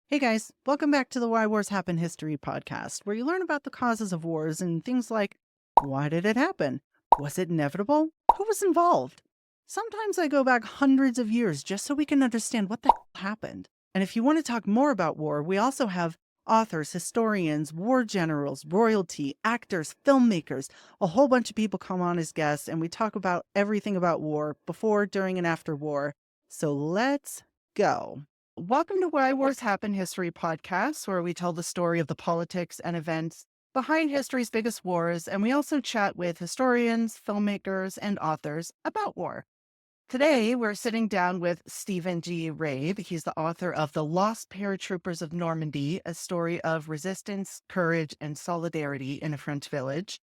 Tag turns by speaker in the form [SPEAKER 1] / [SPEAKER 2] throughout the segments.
[SPEAKER 1] Hey guys, welcome back to the Why Wars Happen History podcast, where you learn about the causes of wars and things like why did it happen? Was it inevitable? Who was involved? Sometimes I go back hundreds of years just so we can understand what the hell happened. And if you want to talk more about war, we also have authors, historians, war generals, royalty, actors, filmmakers, a whole bunch of people come on as guests, and we talk about everything about war before, during, and after war. So let's go. Welcome to Why Wars Happen History podcast, where we tell the story of the politics and events behind history's biggest wars, and we also chat with historians, filmmakers, and authors about war. Today, we're sitting down with Stephen Rabe. He's the author of The Lost Paratroopers of Normandy, a story of resistance, courage, and solidarity in a French village.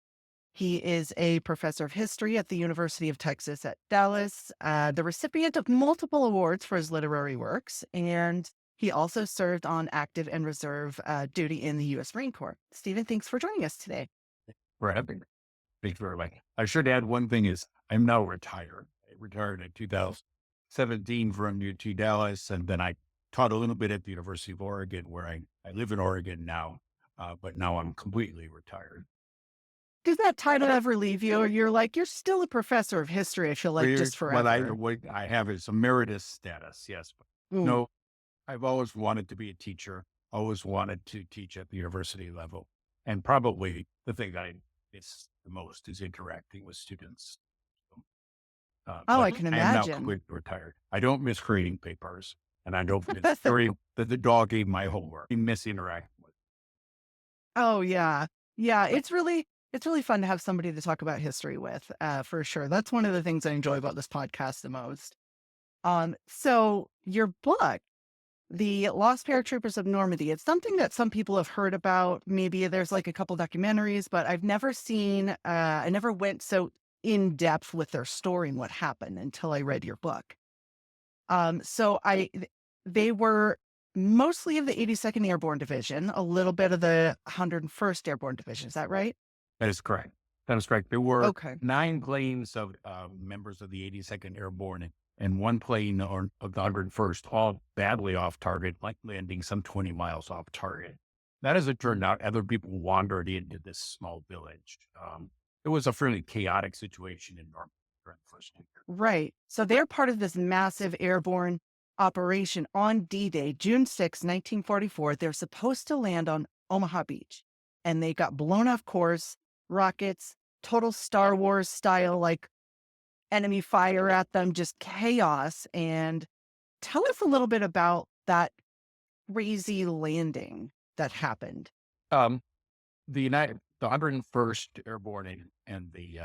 [SPEAKER 1] He is a professor of history at the University of Texas at Dallas, the recipient of multiple awards for his literary works, and he also served on active and reserve duty in the U.S. Marine Corps. Stephen, thanks for joining us today.
[SPEAKER 2] For having me. Thank you very much. I should add one thing is I'm now retired. I retired in 2017 from UT Dallas, and then I taught a little bit at the University of Oregon, where I live in Oregon now, but now I'm completely retired.
[SPEAKER 1] Did that title ever leave you, or you're still a professor of history, I feel like, just forever?
[SPEAKER 2] What I have is emeritus status, yes. But
[SPEAKER 1] Mm.
[SPEAKER 2] no, I've always wanted to be a teacher, always wanted to teach at the university level. And probably the thing that I miss the most is interacting with students.
[SPEAKER 1] Oh,
[SPEAKER 2] But
[SPEAKER 1] I can
[SPEAKER 2] I am now
[SPEAKER 1] imagine.
[SPEAKER 2] completely retired. I don't miss creating papers, and I don't miss hearing that the dog ate my homework. I miss interacting with.
[SPEAKER 1] Oh yeah. Yeah, it's really fun to have somebody to talk about history with, for sure. That's one of the things I enjoy about this podcast the most. So your book, The Lost Paratroopers of Normandy, it's something that some people have heard about. Maybe there's like a couple documentaries, but I've never seen, I never went so in depth with their story and what happened until I read your book. They were mostly of the 82nd Airborne Division, a little bit of the 101st Airborne Division. Is that right?
[SPEAKER 2] That is correct. That is correct. There were
[SPEAKER 1] Okay.
[SPEAKER 2] 9 planes of members of the 82nd Airborne and one plane of the 101st, all badly off target, like landing some 20 miles off target. That, as it turned out, other people wandered into this small village. It was a fairly chaotic situation in Normandy during the first 2 years.
[SPEAKER 1] Right. So they're part of this massive airborne operation on D-Day, June 6, 1944. They're supposed to land on Omaha Beach, and they got blown off course, rockets, total Star Wars style, like enemy fire at them, just chaos. And tell us a little bit about that crazy landing that happened.
[SPEAKER 2] Um, the 101st Airborne and the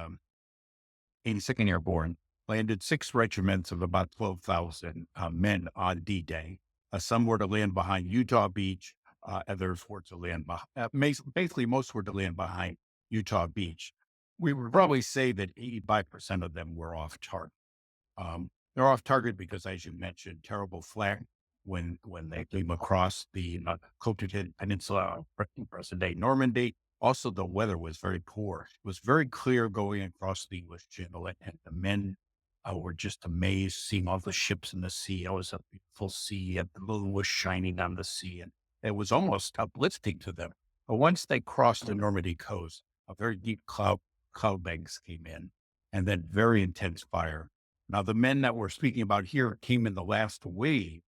[SPEAKER 2] 82nd Airborne landed 6 regiments of about 12,000 men on D-Day. Some were to land behind Utah Beach. Others were to land basically most were to land behind Utah Beach. We would probably say that 85% of them were off target. They're off target because, as you mentioned, terrible flak when they came across the Cotentin Peninsula, present-day Normandy. Also, the weather was very poor. It was very clear going across the English Channel, and the men were just amazed seeing all the ships in the sea. It was a beautiful sea, and the moon was shining on the sea, and it was almost uplifting to them. But once they crossed the Normandy coast, a very deep cloud banks came in, and then very intense fire. Now, the men that we're speaking about here came in the last wave,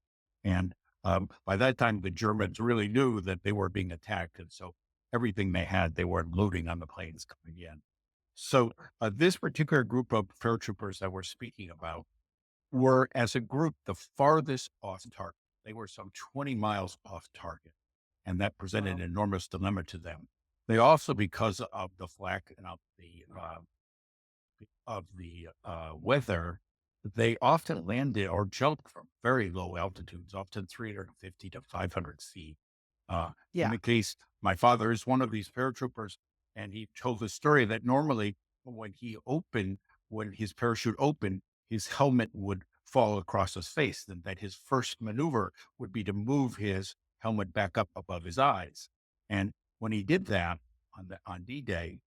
[SPEAKER 2] and by that time, the Germans really knew that they were being attacked, and so everything they had, they were loading on the planes coming in. So this particular group of paratroopers that we're speaking about were, as a group, the farthest off target. They were some 20 miles off target, and that presented an
[SPEAKER 1] Wow.
[SPEAKER 2] enormous dilemma to them. They also, because of the flak and of the weather, they often landed or jumped from very low altitudes, often 350 to 500 feet. In
[SPEAKER 1] Yeah.
[SPEAKER 2] the case, my father is one of these paratroopers, and he told the story that normally when his parachute opened, his helmet would fall across his face, and that his first maneuver would be to move his helmet back up above his eyes. And when he did that on D-Day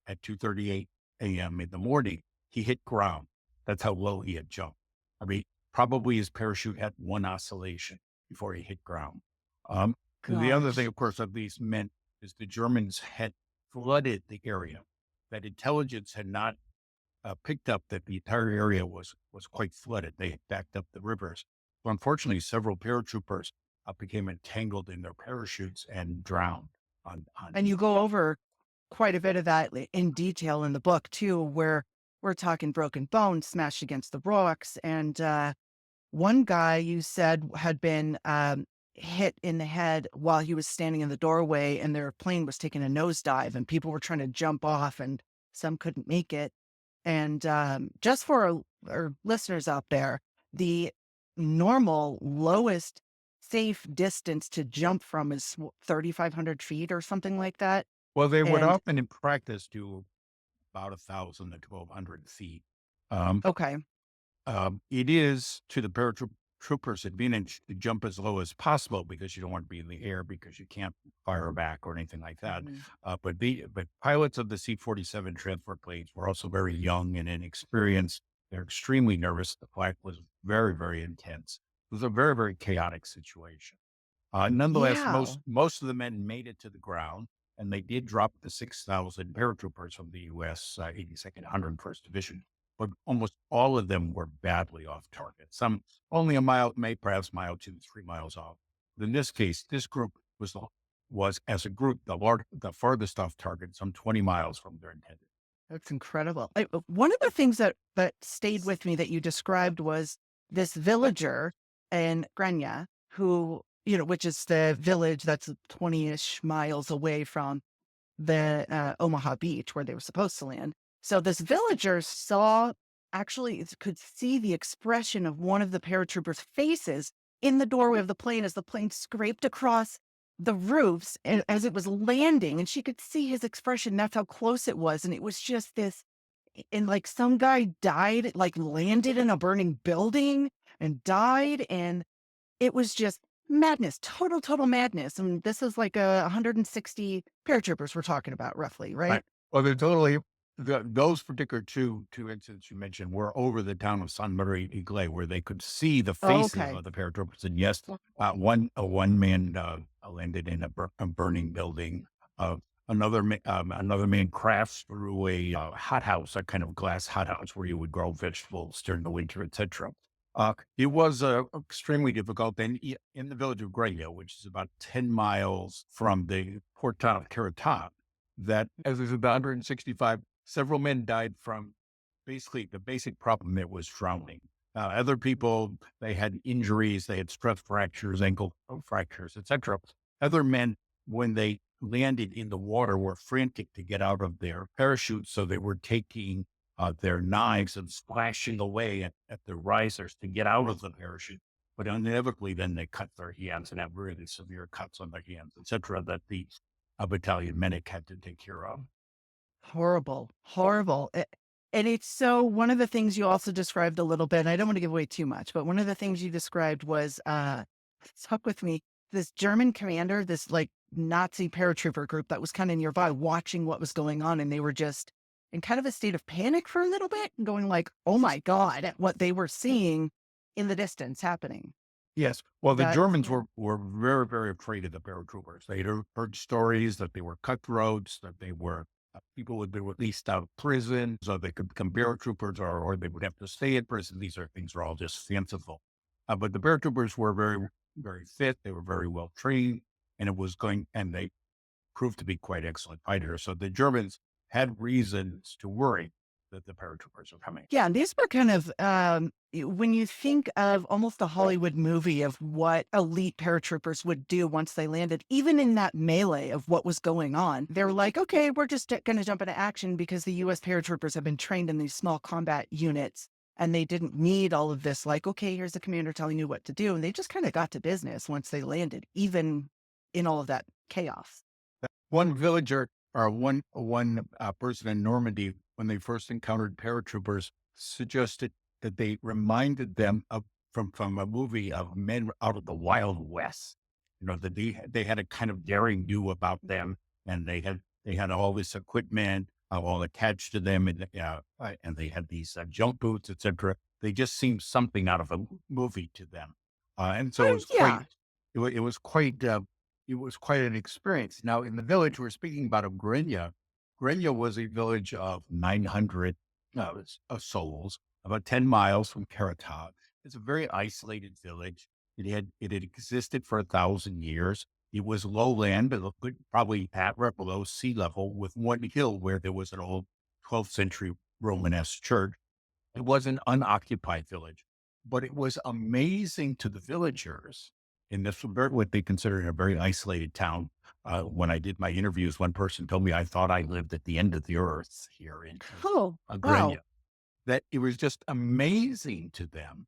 [SPEAKER 2] at 2:38 a.m. in the morning, he hit ground. That's how low he had jumped. I mean, probably his parachute had one oscillation before he hit ground. Um, the other thing,
[SPEAKER 1] Gosh.
[SPEAKER 2] of course, that these meant is the Germans had flooded the area. That intelligence had not picked up that the entire area was quite flooded. They had backed up the rivers. So unfortunately, several paratroopers became entangled in their parachutes and drowned on
[SPEAKER 1] And you go over quite a bit of that in detail in the book too, where we're talking broken bones smashed against the rocks. And one guy you said had been hit in the head while he was standing in the doorway, and their plane was taking a nosedive, and people were trying to jump off, and some couldn't make it. And just for our listeners out there, the normal lowest safe distance to jump from is 3,500 feet or something like that.
[SPEAKER 2] Well, they would
[SPEAKER 1] And
[SPEAKER 2] often in practice do about 1,000 to 1,200 feet. Um,
[SPEAKER 1] okay.
[SPEAKER 2] it is to the paratroopers' advantage to jump as low as possible because you don't want to be in the air because you can't fire back or anything like that.
[SPEAKER 1] Mhm.
[SPEAKER 2] But pilots of the C-47 transport planes were also very young and inexperienced. They're extremely nervous. The flight was very, very intense. It was a very, very chaotic situation. Nonetheless,
[SPEAKER 1] Yeah.
[SPEAKER 2] most of the men made it to the ground, and they did drop the 6,000 paratroopers from the U.S. 82nd 101st Division. But almost all of them were badly off target. Some only a mile, perhaps mile 2 to 3 miles off. But in this case, this group was as a group the farthest off target, some 20 miles from their intended.
[SPEAKER 1] That's incredible. One of the things that stayed with me that you described was this villager in Graignes who, which is the village that's 20-ish miles away from the Omaha beach where they were supposed to land. So this villager could see the expression of one of the paratroopers' faces in the doorway of the plane as the plane scraped across the roofs and as it was landing, and she could see his expression. That's how close it was. And it was just this, and like some guy died, like landed in a burning building and died. And it was just madness, total madness. And this is like 160 paratroopers we're talking about roughly,
[SPEAKER 2] Right.
[SPEAKER 1] right?
[SPEAKER 2] Well, they're totally those particular two incidents you mentioned were over the town of San Marie Igle, where they could see the faces
[SPEAKER 1] Okay.
[SPEAKER 2] of the paratroopers. And yes, one man landed in a burning building. Uh, another man crashed through a hothouse, a kind of glass hothouse where you would grow vegetables during the winter, etc. It was extremely difficult. And in the village of Graignes, which is about 10 miles from the port town of Caratat, that as of the 165, several men died from basically the basic problem that was drowning. Other people, they had injuries, they had stress fractures, ankle fractures, etc. Other men, when they landed in the water, were frantic to get out of their parachutes. So they were taking their knives and splashing away at the risers to get out of the parachute. But inevitably, then they cut their hands and have really severe cuts on their hands, etc. That the battalion medic had to take care of.
[SPEAKER 1] Horrible, horrible. And it's so one of the things you also described a little bit, and I don't want to give away too much, but one of the things you described was stuck with me. This German commander, this like Nazi paratrooper group that was kind of nearby watching what was going on, and they were just in kind of a state of panic for a little bit, and going like, "Oh my God," at what they were seeing in the distance happening.
[SPEAKER 2] Yes. Well, the
[SPEAKER 1] That
[SPEAKER 2] Germans were very, very afraid of the paratroopers. They had heard stories that they were cutthroats, that they were people would be released out of prison, so they could become paratroopers, or they would have to stay in prison. These things are all just fanciful. But the paratroopers were very, very fit. They were very well trained, and they proved to be quite excellent fighters. So the Germans had reasons to worry that the paratroopers were coming.
[SPEAKER 1] Yeah, and these were kind of when you think of almost a Hollywood movie of what elite paratroopers would do once they landed, even in that melee of what was going on, they're like, okay, we're just going to jump into action because the U.S. paratroopers have been trained in these small combat units, and they didn't need all of this. Like, okay, here's the commander telling you what to do, and they just kind of got to business once they landed, even in all of that chaos.
[SPEAKER 2] One villager or one person in Normandy, when they first encountered paratroopers, suggested that they reminded them of from a movie of men out of the Wild West. You know, that they had a kind of daring do about them, and they had all this equipment all attached to them, and they had these jump boots, etc. They just seemed something out of a movie to them, and so it was quite
[SPEAKER 1] Yeah,
[SPEAKER 2] it was quite an experience. Now, in the village we're speaking about of Graignes, Graignes was a village of 900 souls, about 10 miles from Paratroopers. It's a very isolated village. It had existed for 1,000 years. It was lowland, but probably at or below sea level, with one hill where there was an old 12th century Romanesque church. It was an unoccupied village, but it was amazing to the villagers in this what they considered a very isolated town. When I did my interviews, one person told me I thought I lived at the end of the earth here in
[SPEAKER 1] Oh,
[SPEAKER 2] Graignes.
[SPEAKER 1] wow.
[SPEAKER 2] That it was just amazing to them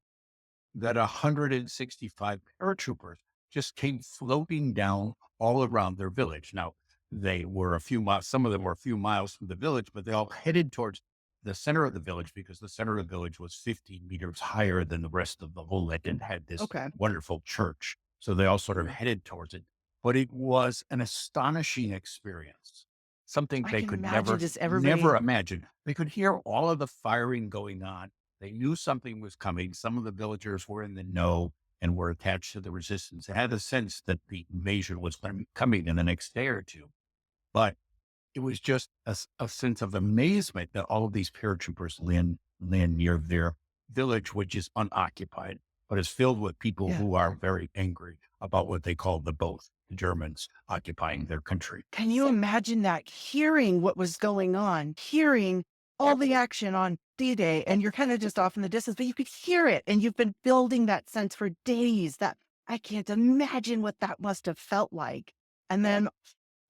[SPEAKER 2] that 165 paratroopers just came floating down all around their village. Now, they were a few miles, some of them were a few miles from the village, but they all headed towards the center of the village because the center of the village was 15 meters higher than the rest of the lowland and had this
[SPEAKER 1] Okay.
[SPEAKER 2] wonderful church. So they all sort of headed towards it. But it was an astonishing experience, something
[SPEAKER 1] I
[SPEAKER 2] they
[SPEAKER 1] can
[SPEAKER 2] could
[SPEAKER 1] imagine just
[SPEAKER 2] never
[SPEAKER 1] everybody.
[SPEAKER 2] imagine. They could hear all of the firing going on. They knew something was coming. Some of the villagers were in the know and were attached to the resistance. They had a sense that the invasion was coming in the next day or two. But it was just a sense of amazement that all of these paratroopers land near their village, which is unoccupied, but is filled with people
[SPEAKER 1] Yeah.
[SPEAKER 2] who are very angry about what they call the Germans occupying their country.
[SPEAKER 1] Can you imagine that? Hearing what was going on, hearing all the action on D-Day, and you're kind of just off in the distance, but you could hear it, and you've been building that sense for days. That I can't imagine what that must have felt like. And then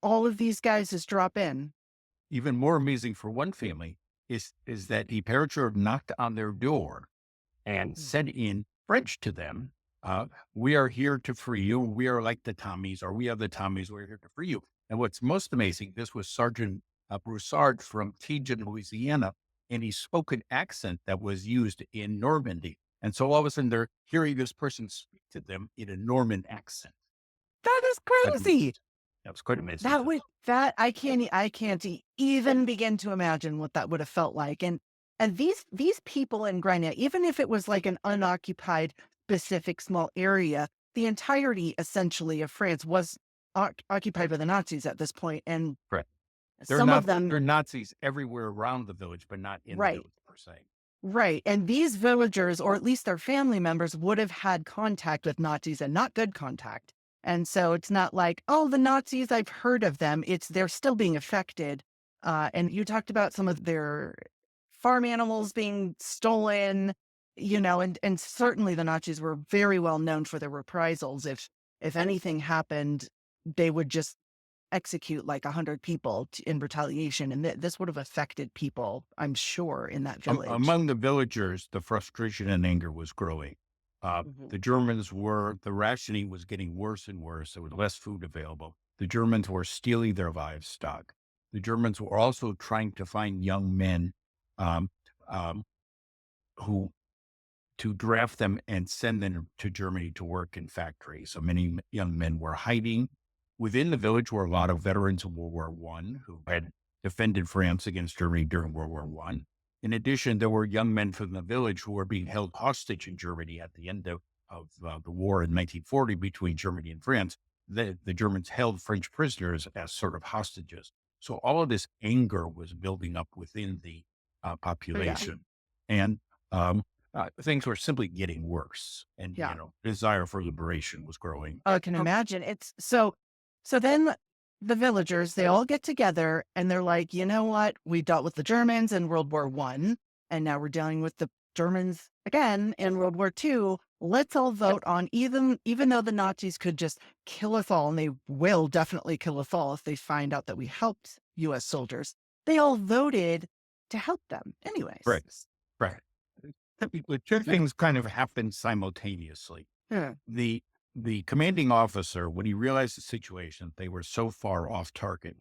[SPEAKER 1] all of these guys just drop in.
[SPEAKER 2] Even more amazing for one family is that the paratrooper knocked on their door and
[SPEAKER 1] Mm.
[SPEAKER 2] said in French to them, "We are here to free you. We are like the Tommies, or we are the Tommies. We're here to free you." And what's most amazing, this was Sergeant Broussard from Tijan, Louisiana, and he spoke an accent that was used in Normandy. And so all of a sudden they're hearing this person speak to them in a Norman accent.
[SPEAKER 1] That is
[SPEAKER 2] Quite
[SPEAKER 1] crazy.
[SPEAKER 2] amazing. That was quite amazing
[SPEAKER 1] That
[SPEAKER 2] to
[SPEAKER 1] would
[SPEAKER 2] them.
[SPEAKER 1] that I can't even begin to imagine what that would have felt like. And these people in Grena, even if it was like an unoccupied specific small area, the entirety essentially of France was occupied by the Nazis at this point, and
[SPEAKER 2] Correct.
[SPEAKER 1] some of
[SPEAKER 2] They're
[SPEAKER 1] them.
[SPEAKER 2] Nazis everywhere around the village, but not in the
[SPEAKER 1] Right.
[SPEAKER 2] village per se.
[SPEAKER 1] Right. And these villagers, or at least their family members, would have had contact with Nazis and not good contact. And so it's not like, oh, the Nazis, I've heard of them. It's they're still being affected. And you talked about some of their farm animals being stolen, and certainly the Nazis were very well known for their reprisals. If anything happened, they would just execute like 100 people in retaliation. And this would have affected people, I'm sure, in that village.
[SPEAKER 2] Among the villagers, the frustration and anger was growing.
[SPEAKER 1] Mhm.
[SPEAKER 2] The rationing was getting worse and worse. There was less food available. The Germans were stealing their livestock. The Germans were also trying to find young men um, um, who to draft them and send them to Germany to work in factories. So many young men were hiding. Within the village were a lot of veterans of World War One who had defended France against Germany during World War One. In addition, there were young men from the village who were being held hostage in Germany at the end of the war in 1940 between Germany and France. The Germans held French prisoners as sort of hostages. So all of this anger was building up within the
[SPEAKER 1] Oh, yeah.
[SPEAKER 2] population. And um, things were simply getting worse, and
[SPEAKER 1] Yeah.
[SPEAKER 2] desire for liberation was growing.
[SPEAKER 1] I can imagine. It's so then the villagers, they all get together and they're like, you know what? We dealt with the Germans in World War One, and now we're dealing with the Germans again in World War Two. Let's all vote on even though the Nazis could just kill us all, and they will definitely kill us all if they find out that we helped US soldiers. They all voted to help them anyways.
[SPEAKER 2] Right, right. The two things kind of happened simultaneously.
[SPEAKER 1] Yeah.
[SPEAKER 2] The commanding officer, when he realized the situation, they were so far off target,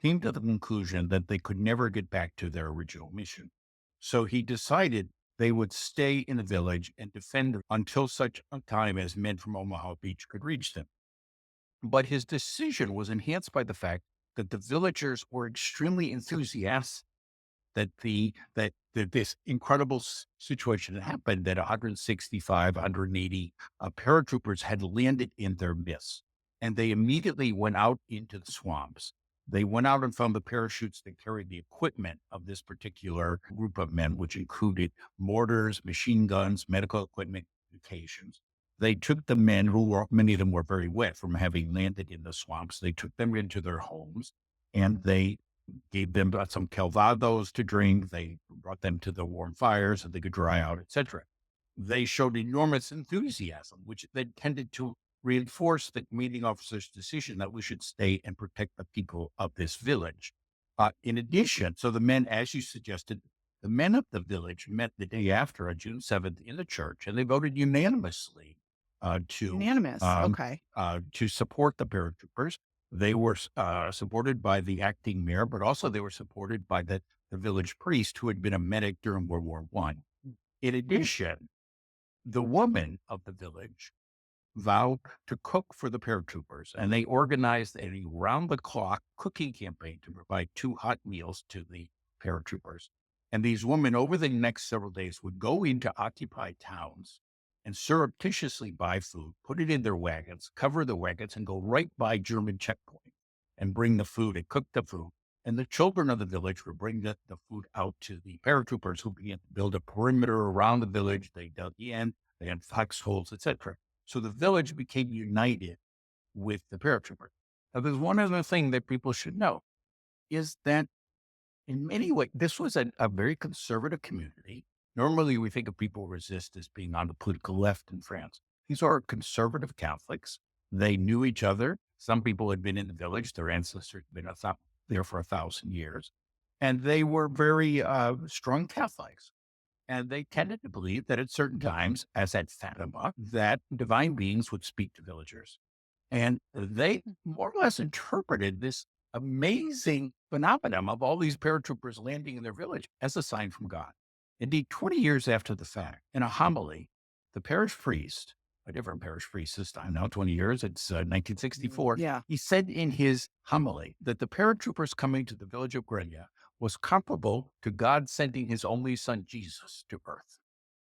[SPEAKER 2] came to the conclusion that they could never get back to their original mission. So he decided they would stay in the village and defend until such a time as men from Omaha Beach could reach them. But his decision was enhanced by the fact that the villagers were extremely enthusiastic that this incredible situation had happened, that 165, 180 paratroopers had landed in their midst, and they immediately went out into the swamps. They went out and found the parachutes that carried the equipment of this particular group of men, which included mortars, machine guns, medical equipment, occasions. They took the men, who were, many of them were very wet from having landed in the swamps. They took them into their homes, and they gave them some calvados to drink. They brought them to the warm fires so they could dry out, etc. They showed enormous enthusiasm, which then tended to reinforce the commanding officer's decision that we should stay and protect the people of this village. In addition, so the men, as you suggested, the men of the village met the day after, on June 7th, in the church, and they voted unanimously uh, to
[SPEAKER 1] Unanimous.
[SPEAKER 2] um,
[SPEAKER 1] Okay.
[SPEAKER 2] to support the paratroopers. They were supported by the acting mayor, but also they were supported by the village priest who had been a medic during World War One. In addition, the woman of the village vowed to cook for the paratroopers, and they organized a round-the-clock cooking campaign to provide 2 hot meals to the paratroopers. And these women, over the next several days, would go into occupied towns and surreptitiously buy food, put it in their wagons, cover the wagons, and go right by German checkpoints and bring the food and cook the food. And the children of the village would bring the food out to the paratroopers, who began to build a perimeter around the village. They dug in, they had foxholes, etc. So the village became united with the paratroopers. Now, there's one other thing that people should know, is that in many ways, this was a very conservative community. Normally, we think of people who resist as being on the political left in France. These are conservative Catholics. They knew each other. Some people had been in the village. Their ancestors had been there for 1,000 years. And they were very strong Catholics. And they tended to believe that at certain times, as at Fatima, that divine beings would speak to villagers. And they more or less interpreted this amazing phenomenon of all these paratroopers landing in their village as a sign from God. Indeed, 20 years after the fact, in a homily, the parish priest, a different parish priest this time, now 20 years, it's 1964,
[SPEAKER 1] Yeah.
[SPEAKER 2] he said in his homily that the paratroopers coming to the village of Graignes was comparable to God sending his only son, Jesus, to earth.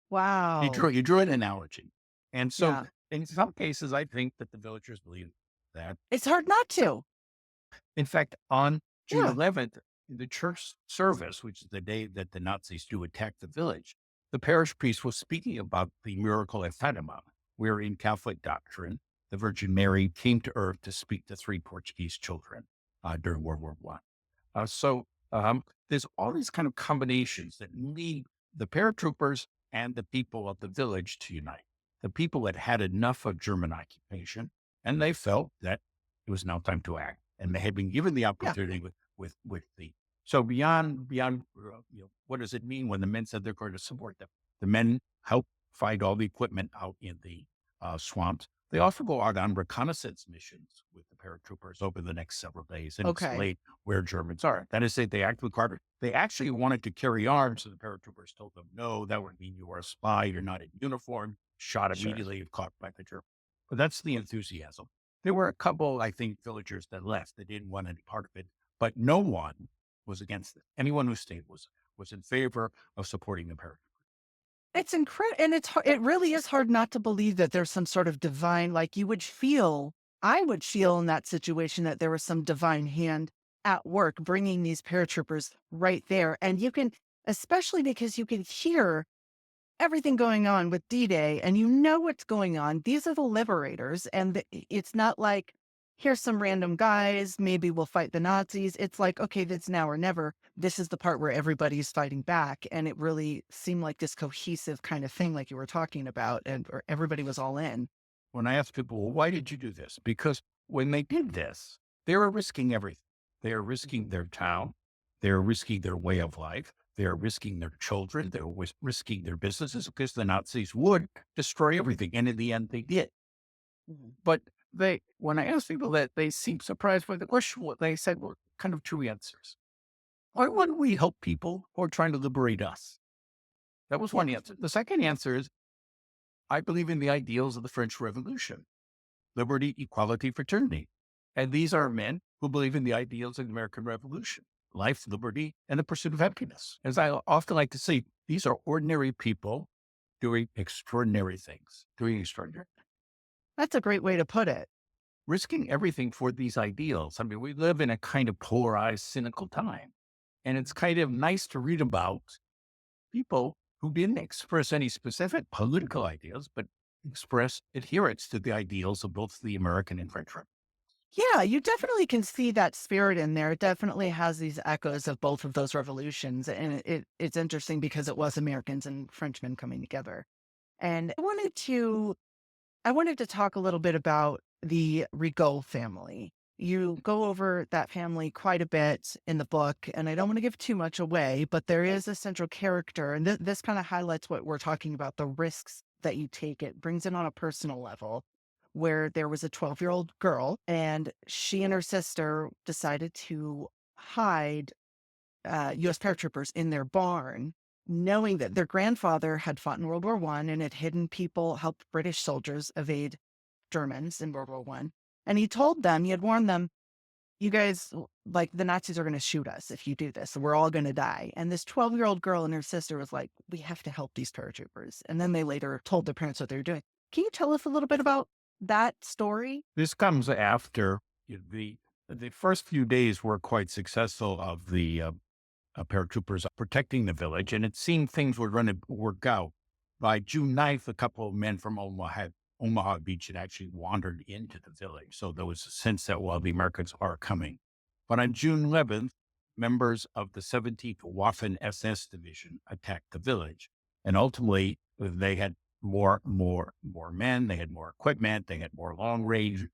[SPEAKER 1] Wow.
[SPEAKER 2] He drew an analogy. And so
[SPEAKER 1] Yeah.
[SPEAKER 2] in some cases, I think that the villagers believe that.
[SPEAKER 1] It's hard not to.
[SPEAKER 2] In fact, on June
[SPEAKER 1] Yeah.
[SPEAKER 2] 11th, in the church service, which is the day that the Nazis do attack the village, the parish priest was speaking about the miracle at Fatima, where in Catholic doctrine, the Virgin Mary came to earth to speak to 3 Portuguese children during World War One. There's all these kind of combinations that lead the paratroopers and the people of the village to unite. The people had had enough of German occupation, and they felt that it was now time to act. And they had been given the
[SPEAKER 1] Yeah.
[SPEAKER 2] opportunity with the so beyond what does it mean when the men said they're going to support them? The men helped fight all the equipment out in the swamps. They also go out on reconnaissance missions with the paratroopers over the next several days and
[SPEAKER 1] Okay.
[SPEAKER 2] explain where Germans are. That is, they act with carbon. They actually wanted to carry arms, so the paratroopers told them, no, that would mean you are a spy. You're not in uniform. Shot
[SPEAKER 1] Sure.
[SPEAKER 2] immediately if caught by the Germans. But that's the enthusiasm. There were a couple, I think, villagers that left. They didn't want any part of it, but no one was against it. Anyone who stayed was in favor of supporting the paratroopers.
[SPEAKER 1] It's incredible. And it really is hard not to believe that there's some sort of divine, like I would feel in that situation that there was some divine hand at work bringing these paratroopers right there. And you can, especially because you can hear everything going on with D-Day and you know what's going on. These are the liberators. And it's not like, here's some random guys, maybe we'll fight the Nazis. It's like, okay, that's now or never. This is the part where everybody's fighting back. And it really seemed like this cohesive kind of thing, like you were talking about, and or everybody was all in.
[SPEAKER 2] When I ask people, well, why did you do this? Because when they did this, they were risking everything. They are risking their town. They are risking their way of life. They are risking their children. They're risking their businesses because the Nazis would destroy everything. And in the end, they did.
[SPEAKER 1] Mhm.
[SPEAKER 2] But when I asked people that, they seemed surprised by the question. What they said were kind of two answers. Why wouldn't we help people who are trying to liberate us? That was one
[SPEAKER 1] Yeah.
[SPEAKER 2] answer. The second answer is, I believe in the ideals of the French Revolution: liberty, equality, fraternity. And these are men who believe in the ideals of the American Revolution: life, liberty, and the pursuit of happiness. As I often like to say, these are ordinary people doing extraordinary things, doing extraordinary,
[SPEAKER 1] That's a great way to put it.
[SPEAKER 2] risking everything for these ideals. I mean, we live in a kind of polarized, cynical time. And it's kind of nice to read about people who didn't express any specific political ideas, but express adherence to the ideals of both the American and French Revolution.
[SPEAKER 1] Yeah, you definitely can see that spirit in there. It definitely has these echoes of both of those revolutions. And it's interesting because it was Americans and Frenchmen coming together. And I wanted to talk a little bit about the Rigault family. You go over that family quite a bit in the book, and I don't want to give too much away, but there is a central character, and this kind of highlights what we're talking about, the risks that you take. It brings it on a personal level, where there was a 12-year-old girl, and she and her sister decided to hide U.S. paratroopers in their barn, knowing that their grandfather had fought in World War I and had hidden people, helped British soldiers evade Germans in World War I. And he had warned them, you guys, like the Nazis are going to shoot us if you do this. We're all going to die. And this 12-year-old girl and her sister was like, we have to help these paratroopers. And then they later told their parents what they were doing. Can you tell us a little bit about that story?
[SPEAKER 2] This comes after the first few days were quite successful of the paratroopers protecting the village, and it seemed things were going to work out. By June 9th, a couple of men from Omaha Beach had actually wandered into the village. So there was a sense that, well, the Americans are coming. But on June 11th, members of the 17th Waffen SS Division attacked the village. And ultimately, they had more men, they had more equipment, they had more long range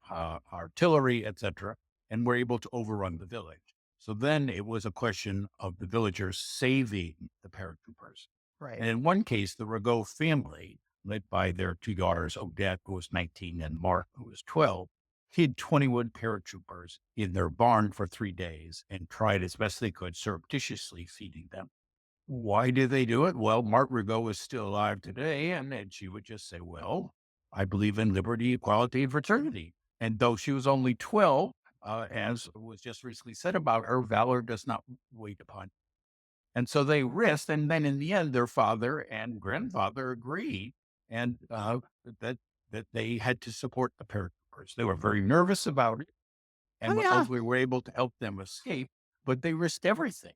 [SPEAKER 2] artillery, etc., and were able to overrun the village. So then it was a question of the villagers saving the paratroopers.
[SPEAKER 1] Right.
[SPEAKER 2] And in one case, the Rago family, led by their two daughters, Odette, who was 19, and Mark, who was 12, hid 21 paratroopers in their barn for 3 days and tried as best they could, surreptitiously feeding them. Why did they do it? Well, Mark Rigault is still alive today, and she would just say, well, I believe in liberty, equality, and fraternity. And though she was only 12, as was just recently said about her, valor does not wait upon. And so they risked, and then in the end, their father and grandfather agreed, and that that they had to support the paratroopers. They were very nervous about it,
[SPEAKER 1] Oh,
[SPEAKER 2] and
[SPEAKER 1] yeah.
[SPEAKER 2] ultimately were able to help them escape, but they risked everything.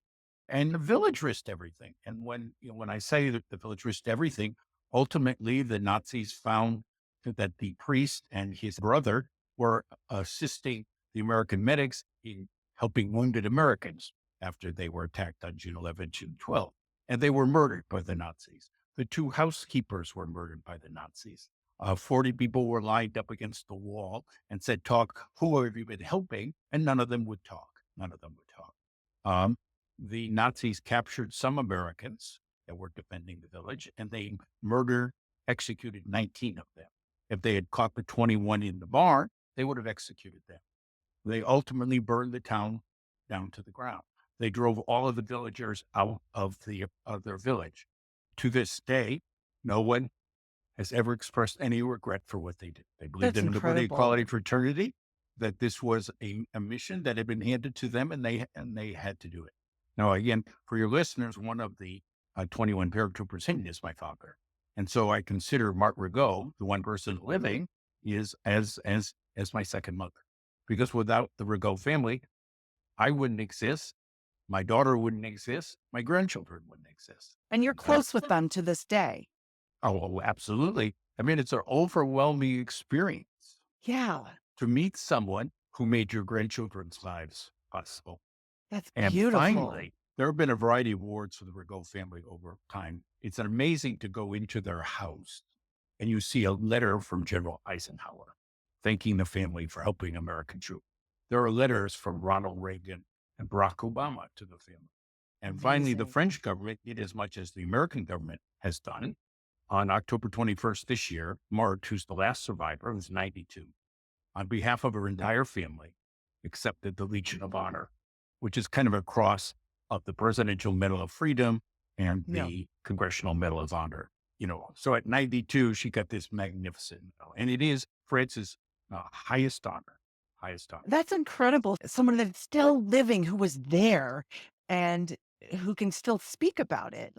[SPEAKER 2] And the village risked everything. And when I say that the village risked everything, ultimately the Nazis found that the priest and his brother were assisting the American medics in helping wounded Americans after they were attacked on June 11th, June 12th. And they were murdered by the Nazis. The two housekeepers were murdered by the Nazis. 40 people were lined up against the wall and said, talk, who have you been helping? And none of them would talk. None of them would talk. Um, the Nazis captured some Americans that were defending the village, and they executed 19 of them. If they had caught the 21 in the barn, they would have executed them. They ultimately burned the town down to the ground. They drove all of the villagers out of their village. To this day, no one has ever expressed any regret for what they did. They believed
[SPEAKER 1] That's
[SPEAKER 2] in liberty,
[SPEAKER 1] incredible.
[SPEAKER 2] equality, fraternity, that this was a mission that had been handed to them, and they had to do it. Now, again, for your listeners, one of the 21 paratroopers hidden is my father. And so I consider Mark Rigault, the one person living, is as my second mother. Because without the Rigault family, I wouldn't exist. My daughter wouldn't exist. My grandchildren wouldn't exist.
[SPEAKER 1] And you're close with them to this day.
[SPEAKER 2] Oh, absolutely. I mean, it's an overwhelming experience
[SPEAKER 1] Yeah,
[SPEAKER 2] to meet someone who made your grandchildren's lives possible.
[SPEAKER 1] that's
[SPEAKER 2] And
[SPEAKER 1] beautiful.
[SPEAKER 2] finally, there have been a variety of awards for the Rigault family over time. It's amazing to go into their house and you see a letter from General Eisenhower thanking the family for helping American troops. There are letters from Ronald Reagan and Barack Obama to the family. And finally, the
[SPEAKER 1] Amazing.
[SPEAKER 2] French government did as much as the American government has done. On October 21st this year, Marge, who's the last survivor, who's 92, on behalf of her entire family, accepted the Legion of Honor, which is kind of a cross of the Presidential Medal of Freedom and
[SPEAKER 1] Yeah.
[SPEAKER 2] the Congressional Medal of Honor. So at 92, she got this magnificent medal, and it is France's highest honor. Highest honor.
[SPEAKER 1] That's incredible. Someone that's still living who was there
[SPEAKER 3] and who can still speak about it.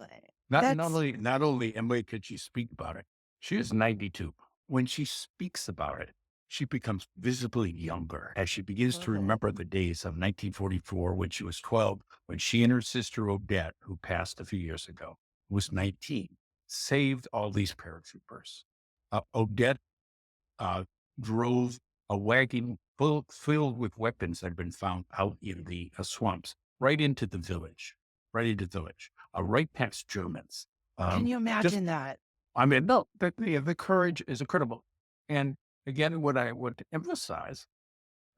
[SPEAKER 3] That's
[SPEAKER 2] Not only Emily could she speak about it, she is 92. When she speaks about it, she becomes visibly younger as she begins to
[SPEAKER 3] oh,
[SPEAKER 2] remember the days of 1944 when she was 12, when she and her sister Odette, who passed a few years ago, was 19, saved all these paratroopers. Odette uh, drove a wagon filled with weapons that had been found out in the swamps right into the village, right past Germans.
[SPEAKER 3] can
[SPEAKER 2] Um,
[SPEAKER 3] you
[SPEAKER 2] just,
[SPEAKER 3] imagine that?
[SPEAKER 2] I mean, no, the courage is incredible. And again, what I would emphasize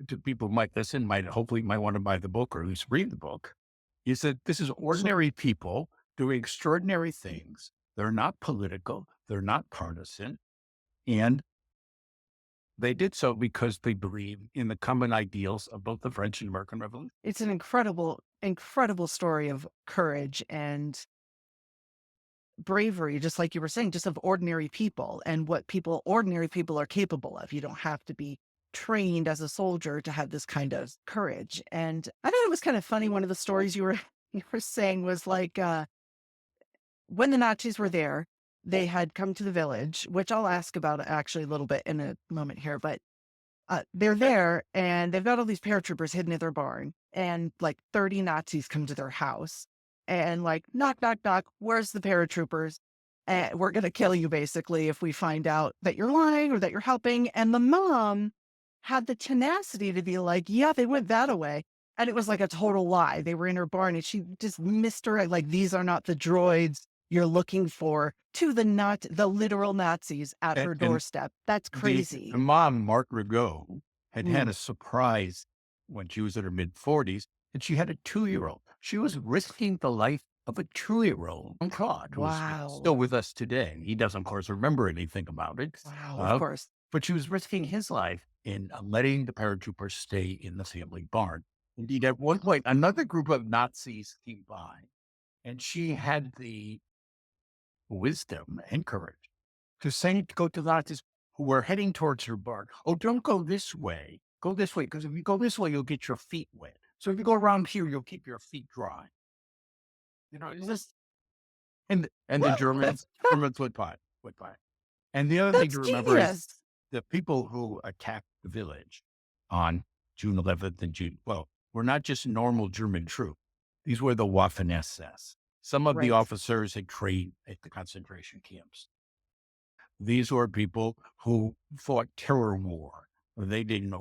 [SPEAKER 2] to people who might listen, hopefully might want to buy the book or at least read the book, is that this is ordinary people doing extraordinary things. They're not political. They're not partisan. And they did so because they believed in the common ideals of both the French and American Revolution.
[SPEAKER 3] It's an incredible, incredible story of courage and bravery, just like you were saying, just of ordinary people and what ordinary people are capable of. You don't have to be trained as a soldier to have this kind of courage. And I thought it was kind of funny. One of the stories you were you were saying was like when the Nazis were there, they had come to the village, which I'll ask about actually a little bit in a moment here, but they're there and they've got all these paratroopers hidden in their barn, and like 30 Nazis come to their house and like, knock, knock, knock. Where's the paratroopers? We're going to kill you basically if we find out that you're lying or that you're helping. And the mom had the tenacity to be like, yeah, they went that away. And it was like a total lie. They were in her barn and she just misdirected, like, these are not the droids you're looking for, to the literal Nazis at her
[SPEAKER 2] And
[SPEAKER 3] doorstep. That's
[SPEAKER 2] the
[SPEAKER 3] crazy.
[SPEAKER 2] mom, Mark Rigault, had
[SPEAKER 3] Mm.
[SPEAKER 2] a surprise when she was in her mid 40s, and she had a 2-year old. She was risking the life of a 2-year-old, Claude, who's still
[SPEAKER 3] Wow.
[SPEAKER 2] with us today. He doesn't, of course, remember anything about it.
[SPEAKER 3] Wow, of
[SPEAKER 2] Uh,
[SPEAKER 3] course.
[SPEAKER 2] but she was risking his life in letting the paratroopers stay in the family barn. Indeed, at one point, another group of Nazis came by, and she had the wisdom and courage to say to go to the Nazis who were heading towards her barn, "Oh, don't go this way. Go this way, because if you go this way, you'll get your feet wet. So if you go around here, you'll keep your feet dry." It's just and the Germans would buy. And the other thing
[SPEAKER 3] That's
[SPEAKER 2] to remember is
[SPEAKER 3] genius.
[SPEAKER 2] the people who attacked the village on June 11th and June 12th were not just normal German troops. These were the Waffen SS. Some of the
[SPEAKER 3] Right.
[SPEAKER 2] officers had trained at the concentration camps. These were people who fought terror war. They didn't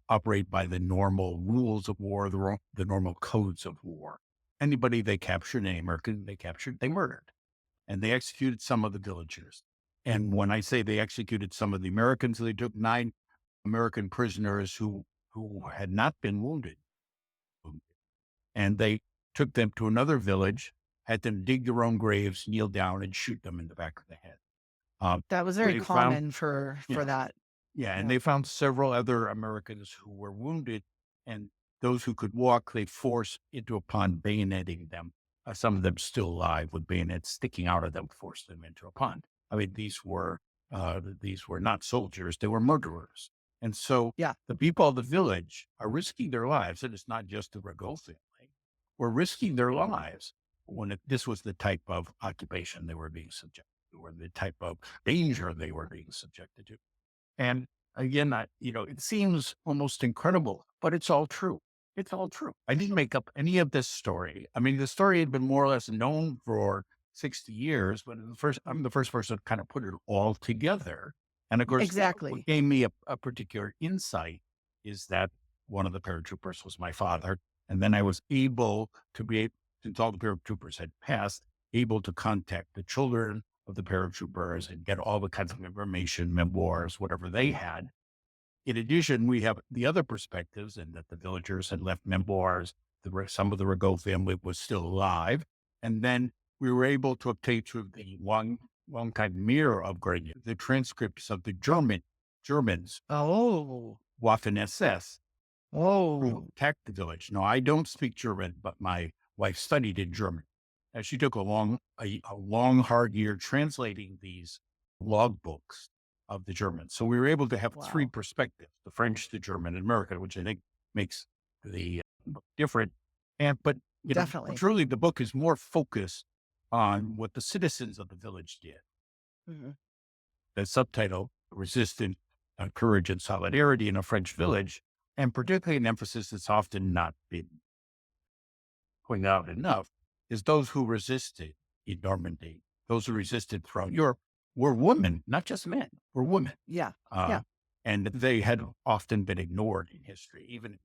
[SPEAKER 2] operate by the normal rules of war, the normal codes of war. Anybody they captured, any American they captured, they murdered. And they executed some of the villagers. And when I say they executed some of the Americans, they took 9 American prisoners who had not been wounded. And they took them to another village, had them dig their own graves, kneel down, and shoot them in the back of the head. Um,
[SPEAKER 3] That was very
[SPEAKER 2] they found,
[SPEAKER 3] common for
[SPEAKER 2] yeah,
[SPEAKER 3] that.
[SPEAKER 2] yeah, and
[SPEAKER 3] Yeah.
[SPEAKER 2] they found several other Americans who were wounded, and those who could walk, they forced into a pond, bayoneting them. Some of them still alive with bayonets sticking out of them, forced them into a pond. I mean, these were not soldiers; they were murderers. And so
[SPEAKER 3] Yeah.
[SPEAKER 2] the people of the village are risking their lives, and it's not just the Rigault family. Were risking their lives when this was the type of occupation they were being subjected to, or the type of danger they were being subjected to. And again, it seems almost incredible, but it's all true. It's all true. I didn't make up any of this story. I mean, the story had been more or less known for 60 years, but I'm the first person to kind of put it all together. And of course, what
[SPEAKER 3] Exactly.
[SPEAKER 2] gave me a particular insight is that one of the paratroopers was my father. And then I was able to since all the paratroopers had passed, able to contact the children of the paratroopers and get all the kinds of information, memoirs, whatever they had. In addition, we have the other perspectives, and that the villagers had left memoirs. Some of the Rago family was still alive. And then we were able to obtain through the one kind mirror of Graignes, the transcripts of the Germans,
[SPEAKER 3] Oh.
[SPEAKER 2] Waffen SS, who
[SPEAKER 3] Oh.
[SPEAKER 2] attacked the village. Now, I don't speak German, but my wife studied in German. And she took a long, hard year translating these logbooks of the Germans. So we were able to have 3
[SPEAKER 3] Wow.
[SPEAKER 2] perspectives, the French, the German, and American, which I think makes the book different. But
[SPEAKER 3] Definitely.
[SPEAKER 2] truly the book is more focused on what the citizens of the village did.
[SPEAKER 3] Mhm.
[SPEAKER 2] The subtitle, Resistant Courage and Solidarity in a French Village, and particularly an emphasis that's often not been pointed out enough, is those who resisted in Normandy, those who resisted throughout Europe were women, not just men, were women.
[SPEAKER 3] Yeah.
[SPEAKER 2] Uh,
[SPEAKER 3] Yeah.
[SPEAKER 2] and they had often been ignored in history, even,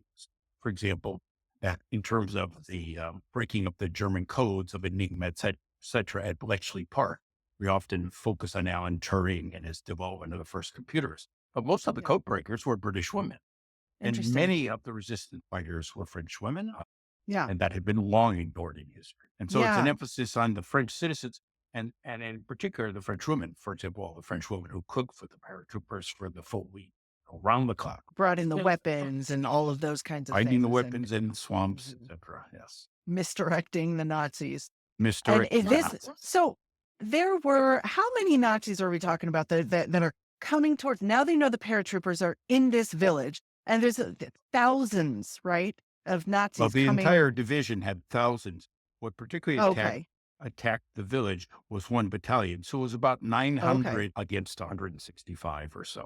[SPEAKER 2] for example, that in terms of the breaking up the German codes of Enigma, et cetera, at Bletchley Park. We often focus on Alan Turing and his development of the first computers. But most of the
[SPEAKER 3] Yeah.
[SPEAKER 2] code breakers were British women. And
[SPEAKER 3] Interesting.
[SPEAKER 2] many of the resistance fighters were French women,
[SPEAKER 3] Yeah.
[SPEAKER 2] and that had been long ignored in history. And so it's an
[SPEAKER 3] Yeah.
[SPEAKER 2] emphasis on the French citizens and in particular the French women, for example, the French women who cooked for the paratroopers for the full week, around the clock,
[SPEAKER 3] Brought in the weapons and all of those kinds of
[SPEAKER 2] hiding the
[SPEAKER 3] things and
[SPEAKER 2] weapons in swamps,
[SPEAKER 3] Mhm.
[SPEAKER 2] etc. Yes,
[SPEAKER 3] misdirecting the Nazis. And
[SPEAKER 2] misdirecting
[SPEAKER 3] is
[SPEAKER 2] the
[SPEAKER 3] this
[SPEAKER 2] Nazis.
[SPEAKER 3] so there were how many Nazis are we talking about that are coming towards now they know the paratroopers are in this village and there's thousands, right, of
[SPEAKER 2] Well,
[SPEAKER 3] Nazis
[SPEAKER 2] the
[SPEAKER 3] coming.
[SPEAKER 2] entire division had thousands. What particularly
[SPEAKER 3] Okay.
[SPEAKER 2] attacked the village was one battalion. So it was about
[SPEAKER 3] Okay.
[SPEAKER 2] 900 against 165 or so,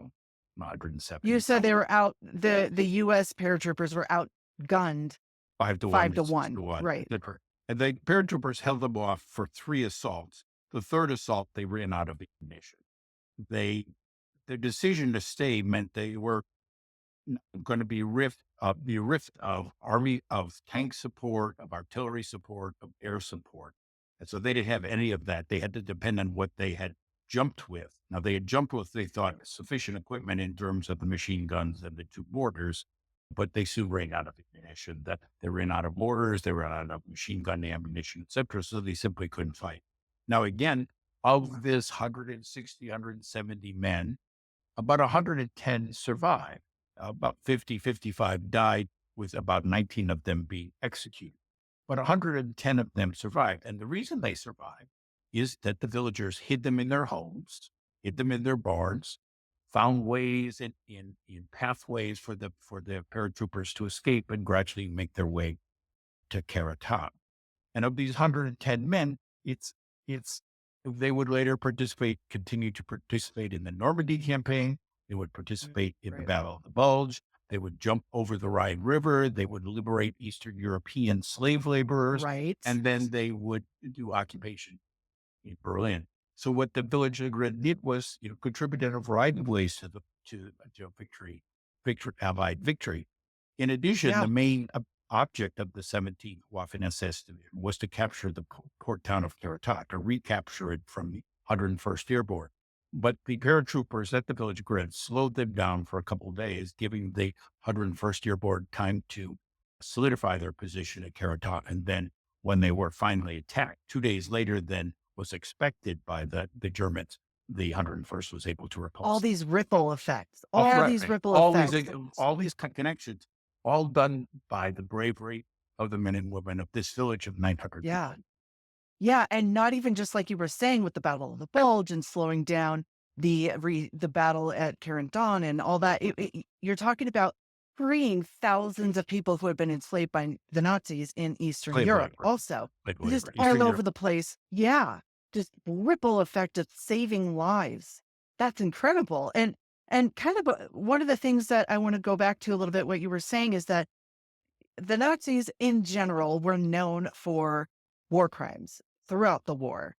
[SPEAKER 3] You
[SPEAKER 2] 170,
[SPEAKER 3] said they were out the US paratroopers were outgunned
[SPEAKER 2] 5 to 1
[SPEAKER 3] 5
[SPEAKER 2] to
[SPEAKER 3] to
[SPEAKER 2] 6
[SPEAKER 3] 1.
[SPEAKER 2] to 1.
[SPEAKER 3] Right.
[SPEAKER 2] And the paratroopers held them off for 3 assaults. The third assault, they ran out of ammunition. The decision to stay meant they were going to be rift of army, of tank support, of artillery support, of air support. And so they didn't have any of that. They had to depend on what they had jumped with. Now they had jumped with, they thought, sufficient equipment in terms of the machine guns and the 2 mortars, but they soon ran out of ammunition. That they ran out of mortars, they ran out of machine gun ammunition, etc. So they simply couldn't fight. Now again, of this 160, 170 men, about 110 survived. About 50, 55 died, with about 19 of them being executed. But 110 of them survived. And the reason they survived is that the villagers hid them in their homes, hid them in their barns, found ways in pathways for the paratroopers to escape and gradually make their way to Karatak. And of these 110 men, it's they would later continue to participate in the Normandy campaign. They would participate in the
[SPEAKER 3] Right.
[SPEAKER 2] Battle of the Bulge. They would jump over the Rhine River. They would liberate Eastern European slave laborers,
[SPEAKER 3] Right.
[SPEAKER 2] and then they would do occupation in Berlin. So what the village of Graignes did was, contribute in a variety of ways to Allied victory. In addition,
[SPEAKER 3] Yeah.
[SPEAKER 2] the main object of the 17th Waffen SS Division was to capture the port town of Karatak, to recapture it from the 101st Airborne. But the paratroopers at the village of Graignes slowed them down for a couple of days, giving the 101st Airborne time to solidify their position at Karatak. And then when they were finally attacked, 2 days later than was expected by the Germans, the 101st was able to
[SPEAKER 3] All
[SPEAKER 2] repulse them.
[SPEAKER 3] these ripple effects.
[SPEAKER 2] Oh,
[SPEAKER 3] All these
[SPEAKER 2] right.
[SPEAKER 3] ripple
[SPEAKER 2] All these,
[SPEAKER 3] effects.
[SPEAKER 2] connections, all done by the bravery of the men and women of this village of 900
[SPEAKER 3] Yeah.
[SPEAKER 2] people.
[SPEAKER 3] Yeah, and not even just like you were saying with the Battle of the Bulge and slowing down the battle at Carentan and all that. You're talking about freeing thousands of people who had been enslaved by the Nazis in Eastern
[SPEAKER 2] Slave
[SPEAKER 3] Europe.
[SPEAKER 2] labor,
[SPEAKER 3] Also,
[SPEAKER 2] slave
[SPEAKER 3] just
[SPEAKER 2] labor,
[SPEAKER 3] all
[SPEAKER 2] Eastern
[SPEAKER 3] over
[SPEAKER 2] Europe.
[SPEAKER 3] the place. Yeah, just ripple effect of saving lives. That's incredible. And kind of one of the things that I want to go back to a little bit. What you were saying is that the Nazis in general were known for war crimes throughout the war,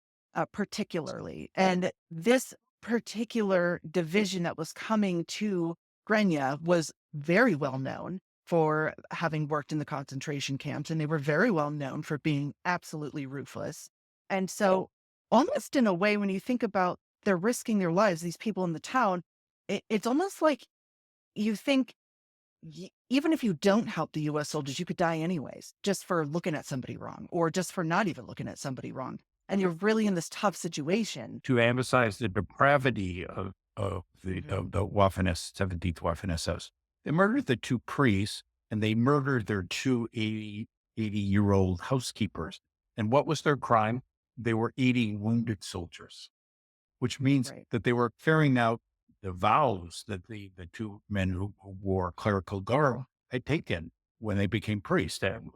[SPEAKER 3] particularly. And this particular division that was coming to Graignes was very well known for having worked in the concentration camps, and they were very well known for being absolutely ruthless. And so, almost in a way, when you think about they're risking their lives, these people in the town, it's almost like you think even if you don't help the US soldiers, you could die anyways, just for looking at somebody wrong or just for not even looking at somebody wrong. And you're really in this tough situation.
[SPEAKER 2] To emphasize the depravity of
[SPEAKER 3] Mhm.
[SPEAKER 2] the Waffen 17th Waffen SS. They murdered the 2 priests, and they murdered their 80-year-old housekeepers. And what was their crime? They were eating wounded soldiers, which means
[SPEAKER 3] Right.
[SPEAKER 2] that they were carrying out the vows that the 2 men who wore clerical garb had taken. when they became priests and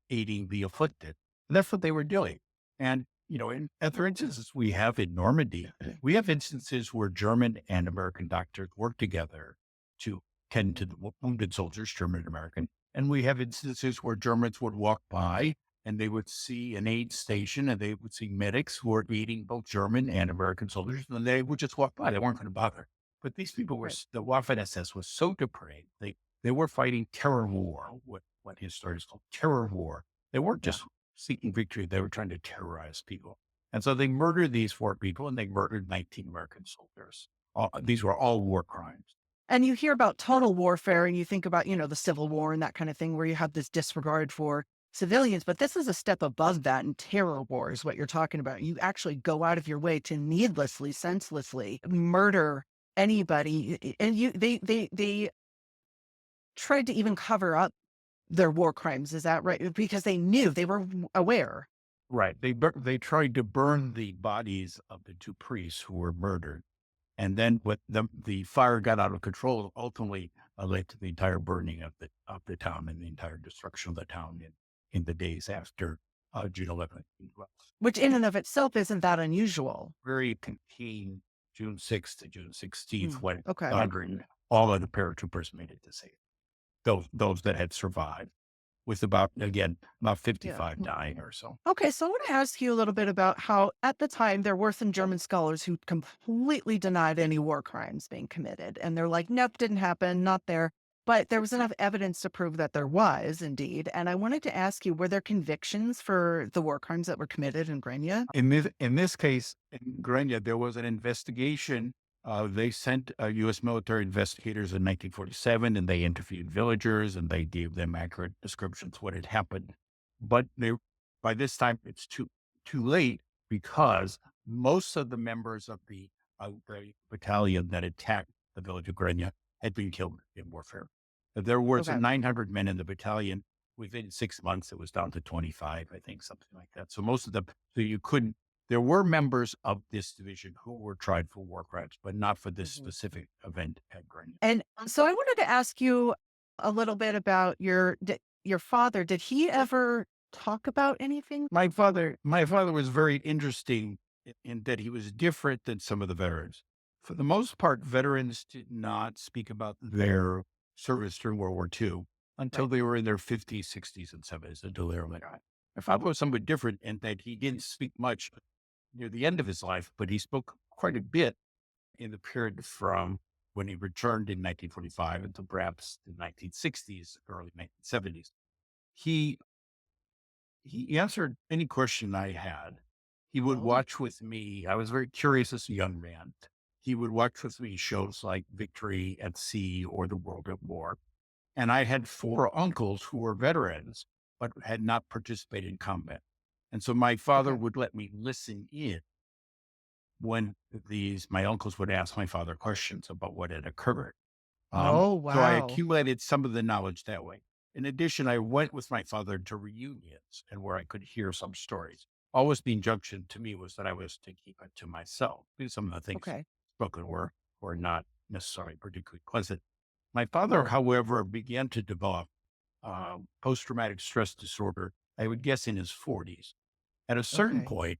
[SPEAKER 2] aiding the afflicted. And that's what they were doing. And, in other instances we have in Normandy, we have instances where German and American doctors work together to tend to the wounded soldiers, German and American. And we have instances where Germans would walk by and they would see an aid station and they would see medics who were aiding both German and American soldiers. And they would just walk by. They weren't going to bother. But these people were,
[SPEAKER 3] Right.
[SPEAKER 2] the Waffen SS was so depraved. They were fighting terror war, what historians call terror war. They weren't just seeking victory. They were trying to terrorize people. And so they murdered these 4 people and they murdered 19 American soldiers. These were all war crimes.
[SPEAKER 3] And you hear about total warfare and you think about, the Civil War and that kind of thing where you have this disregard for civilians, but this is a step above that. And terror war is what you're talking about. You actually go out of your way to needlessly, senselessly murder anybody. And they tried to even cover up their war crimes. Is that right? Because they knew, they were aware.
[SPEAKER 2] Right. They tried to burn the bodies of the 2 priests who were murdered. And then what the fire got out of control, ultimately led to the entire burning of the town and the entire destruction of the town in the days after June 11th.
[SPEAKER 3] Which in and of itself isn't that unusual.
[SPEAKER 2] Very contained June 6th to June 16th when
[SPEAKER 3] Okay.
[SPEAKER 2] all of the paratroopers made it to safety. Those that had survived, with about 55 dying or so.
[SPEAKER 3] Okay, so I want to ask you a little bit about how at the time there were some German scholars who completely denied any war crimes being committed. And they're like, nope, didn't happen, not there. But there was enough evidence to prove that there was indeed. And I wanted to ask you, were there convictions for the war crimes that were committed in Graignes?
[SPEAKER 2] In this case, in Graignes, there was an investigation. They sent U.S. military investigators in 1947, and they interviewed villagers, and they gave them accurate descriptions of what had happened. But by this time, it's too late because most of the members of the battalion that attacked the village of Graignes had been killed in warfare. There were some 900 men in the battalion. Within 6 months, it was down to 25, I think, something like that. So most of them, there were members of this division who were tried for war crimes, but not for this specific event at Graignes.
[SPEAKER 3] And so I wanted to ask you a little bit about your father. Did he ever talk about anything?
[SPEAKER 2] My father was very interesting in that he was different than some of the veterans. For the most part, veterans did not speak about their service during World War II until they were in their 50s, 60s, and 70s, until they were like, my father was somewhat different in that he didn't speak much near the end of his life, but he spoke quite a bit in the period from when he returned in 1945 until perhaps the 1960s, early 1970s. He answered any question I had. He would watch with me. I was very curious as a young man. He would watch with me shows like Victory at Sea or The World at War. And I had 4 uncles who were veterans, but had not participated in combat. And so my father would let me listen in when my uncles would ask my father questions about what had occurred.
[SPEAKER 3] Oh,
[SPEAKER 2] So I
[SPEAKER 3] wow.
[SPEAKER 2] accumulated some of the knowledge that way. In addition, I went with my father to reunions and where I could hear some stories. Always the injunction to me was that I was to keep it to myself because some of the things spoken were not necessarily particularly pleasant. My father, however, began to develop post-traumatic stress disorder, I would guess in his 40s. At a certain point,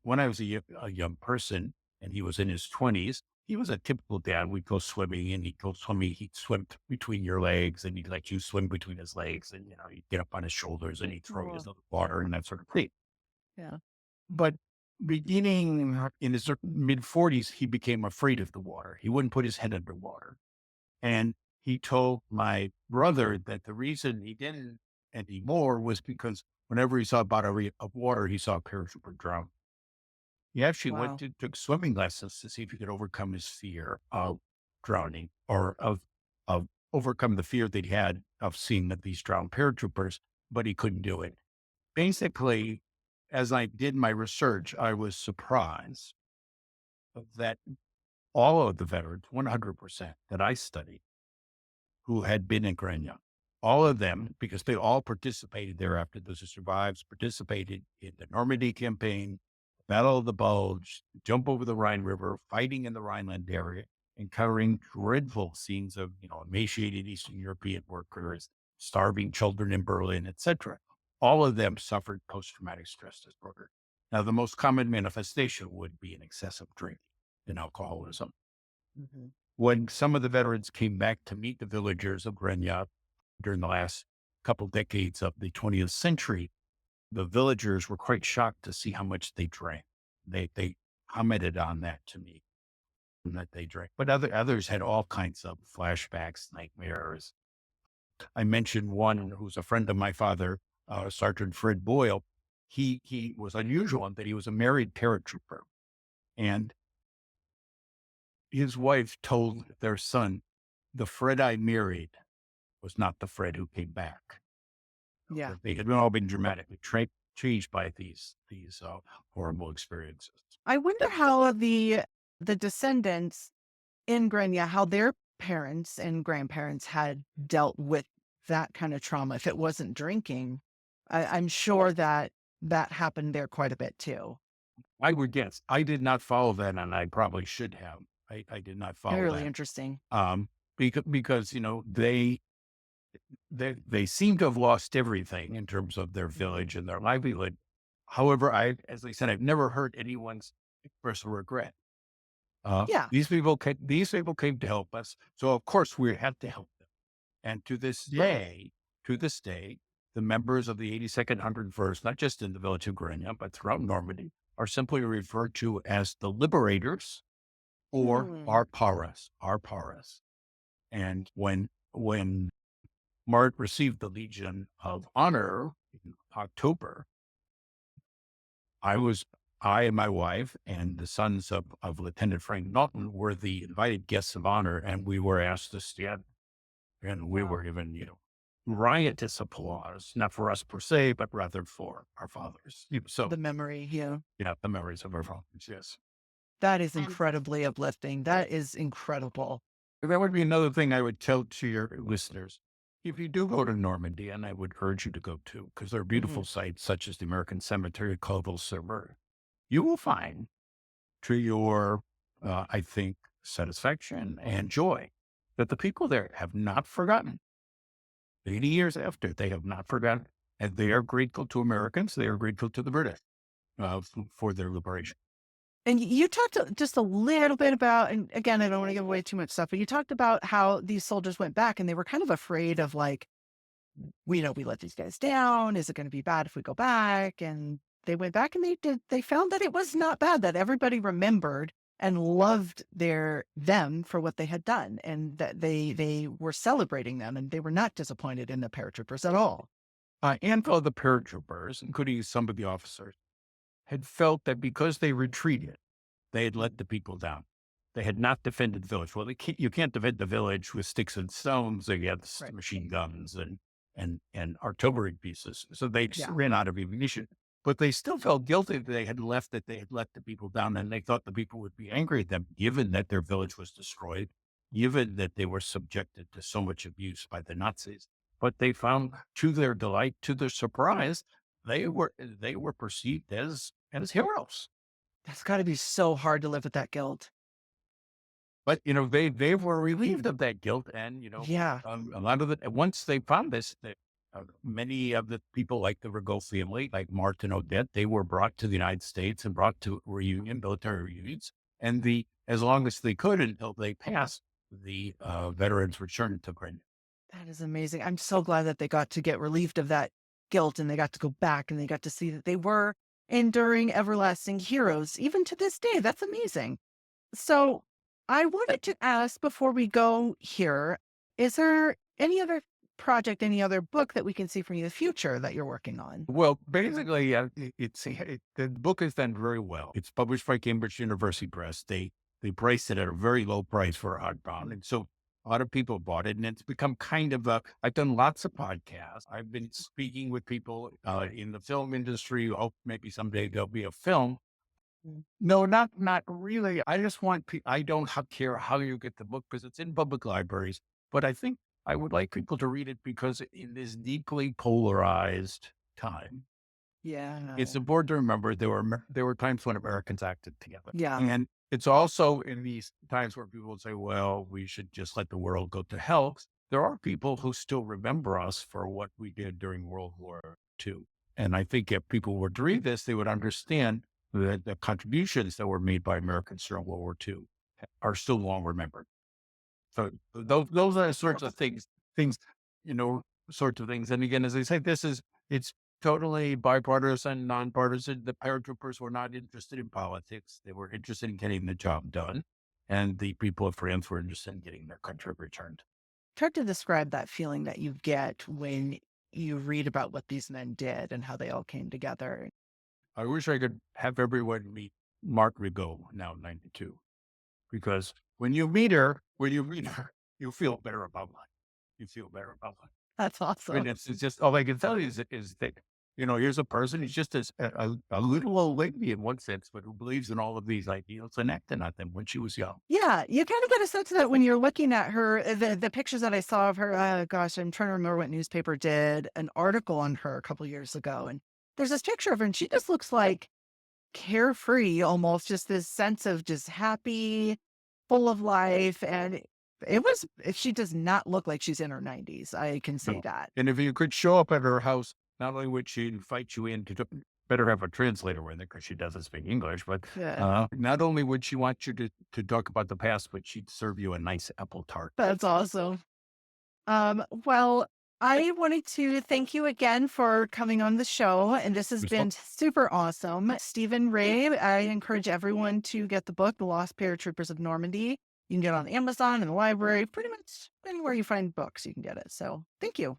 [SPEAKER 2] when I was a young person and he was in his 20s, he was a typical dad. We'd go swimming and he'd swim between your legs and he'd let you swim between his legs and, he'd get up on his shoulders and he'd throw you in the water and that sort of thing.
[SPEAKER 3] Yeah.
[SPEAKER 2] But beginning in his mid 40s, he became afraid of the water. He wouldn't put his head underwater. And he told my brother that the reason he didn't anymore was because whenever he saw a body of water, he saw a paratrooper drown. He actually took swimming lessons to see if he could overcome his fear of drowning or of overcome the fear that he had of seeing these drowned paratroopers, but he couldn't do it. Basically, as I did my research, I was surprised that all of the veterans, 100% that I studied, who had been in Graignes, all of them, because they all participated thereafter, those who survived, participated in the Normandy campaign, Battle of the Bulge, jump over the Rhine River, fighting in the Rhineland area, encountering dreadful scenes of, emaciated Eastern European workers, starving children in Berlin, etc. All of them suffered post-traumatic stress disorder. Now, the most common manifestation would be an excessive drink and alcoholism.
[SPEAKER 3] Mhm.
[SPEAKER 2] When some of the veterans came back to meet the villagers of Graignes during the last couple decades of the 20th century, the villagers were quite shocked to see how much they drank. They commented on that to me, that they drank. But others had all kinds of flashbacks, nightmares. I mentioned one who's a friend of my father, Sergeant Fred Boyle. He was unusual in that he was a married paratrooper, and his wife told their son, "The Fred I married was not the Fred who came back."
[SPEAKER 3] Yeah.
[SPEAKER 2] That they had all been dramatically changed by these horrible experiences.
[SPEAKER 3] I wonder how the descendants in Grania, how their parents and grandparents had dealt with that kind of trauma. If it wasn't drinking, I'm sure that that happened there quite a bit too.
[SPEAKER 2] I would guess. I did not follow that, and I probably should have. I did not follow
[SPEAKER 3] Really
[SPEAKER 2] that.
[SPEAKER 3] interesting.
[SPEAKER 2] Because they seem to have lost everything in terms of their village and their livelihood. However, as I said, I've never heard anyone's express regret.
[SPEAKER 3] Yeah.
[SPEAKER 2] These people came to help us, so of course we had to help them. And to this day, the members of the 82nd, 101st, not just in the village of Graignes, but throughout Normandy, are simply referred to as the liberators or
[SPEAKER 3] Hmm.
[SPEAKER 2] our paras, our paras. And when Mart received the Legion of Honor in October, I and my wife and the sons of Lieutenant Frank Naughton were the invited guests of honor, and we were asked to stand, and we
[SPEAKER 3] Wow.
[SPEAKER 2] were given, riotous applause, not for us per se, but rather for our fathers. So,
[SPEAKER 3] The memory. Yeah.
[SPEAKER 2] yeah, the memories of our fathers, yes.
[SPEAKER 3] That is incredibly uplifting. That is incredible.
[SPEAKER 2] That would be another thing I would tell to your listeners. If you do go to Normandy, and I would urge you to go too, because there are beautiful
[SPEAKER 3] Mhm.
[SPEAKER 2] sites such as the American Cemetery, Colville-sur-Mer, you will find to your, I think, satisfaction and joy that the people there have not forgotten. 80 years after, they have not forgotten. And they are grateful to Americans. They are grateful to the British for their liberation.
[SPEAKER 3] And you talked just a little bit about, and again, I don't want to give away too much stuff, but you talked about how these soldiers went back and they were kind of afraid of like, we let these guys down. Is it going to be bad if we go back? And they went back and they found that it was not bad, that everybody remembered and loved them for what they had done. And that they were celebrating them and they were not disappointed in the paratroopers at all.
[SPEAKER 2] And all the paratroopers, including some of the officers, had felt that because they retreated, they had let the people down. They had not defended the village. Well, you can't defend the village with sticks and stones against
[SPEAKER 3] Right.
[SPEAKER 2] machine guns and artillery pieces. So they just
[SPEAKER 3] Yeah.
[SPEAKER 2] ran out of ammunition. But they still felt guilty that they had let the people down, and they thought the people would be angry at them, given that their village was destroyed, given that they were subjected to so much abuse by the Nazis. But they found, to their delight, to their surprise, they were perceived as heroes.
[SPEAKER 3] That's got to be so hard to live with that guilt.
[SPEAKER 2] But, they were relieved of that guilt. And,
[SPEAKER 3] Yeah.
[SPEAKER 2] a lot of it, once they found this, that many of the people like the Rigault family, like Martin Odette, they were brought to the United States and brought to military reunions. And as long as they could, until they passed, the veterans returned to Britain.
[SPEAKER 3] That is amazing. I'm so glad that they got to get relieved of that guilt and they got to go back and they got to see that they were enduring everlasting heroes, even to this day. That's amazing. So I wanted to ask before we go here, is there any other project, any other book that we can see from you in the future that you're working on?
[SPEAKER 2] Well, basically, the book is done very well. It's published by Cambridge University Press. They priced it at a very low price for hardbound, and so a lot of people bought it, and it's become kind of a. I've done lots of podcasts. I've been speaking with people in the film industry. Hope maybe someday there'll be a film.
[SPEAKER 3] Mm.
[SPEAKER 2] No, not really. I just want. I don't care how you get the book because it's in public libraries. But I think I would like people to read it because in this deeply polarized time,
[SPEAKER 3] Yeah.
[SPEAKER 2] it's important to remember there were times when Americans acted together.
[SPEAKER 3] Yeah.
[SPEAKER 2] And it's also in these times where people would say, well, we should just let the world go to hell. there are people who still remember us for what we did during World War II. And I think if people were to read this, they would understand that the contributions that were made by Americans during World War II are still long remembered. So those are the sorts of things, you know, sorts of things. And again, as I say, it's totally bipartisan, nonpartisan. The paratroopers were not interested in politics. They were interested in getting the job done. And the people of France were interested in getting their country returned.
[SPEAKER 3] Hard to describe that feeling that you get when you read about what these men did and how they all came together.
[SPEAKER 2] I wish I could have everyone meet Mark Rigault, now 92, because when you meet her, you feel better about life. You feel better about life.
[SPEAKER 3] That's
[SPEAKER 2] I mean,
[SPEAKER 3] awesome.
[SPEAKER 2] it's just all I can tell you is that, here's a person who's just a little old lady in one sense, but who believes in all of these ideals and acted on them when she was young.
[SPEAKER 3] Yeah, you kind of get a sense of that when you're looking at her. The pictures that I saw of her, gosh, I'm trying to remember what newspaper did an article on her a couple years ago. And there's this picture of her, and she just looks like carefree, almost just this sense of just happy, full of life. And she does not look like she's in her 90s. I can say
[SPEAKER 2] No.
[SPEAKER 3] that.
[SPEAKER 2] And if you could show up at her house, not only would she invite you in to better have a translator with her because she doesn't speak English, but
[SPEAKER 3] Yeah.
[SPEAKER 2] not only would she want you to talk about the past, but she'd serve you a nice apple tart.
[SPEAKER 3] That's awesome. Well, I wanted to thank you again for coming on the show, and this has
[SPEAKER 2] It was
[SPEAKER 3] been
[SPEAKER 2] fun.
[SPEAKER 3] super awesome. Stephen Rabe, I encourage everyone to get the book, The Lost Paratroopers of Normandy. You can get it on Amazon and the library, pretty much anywhere you find books, you can get it. So thank you.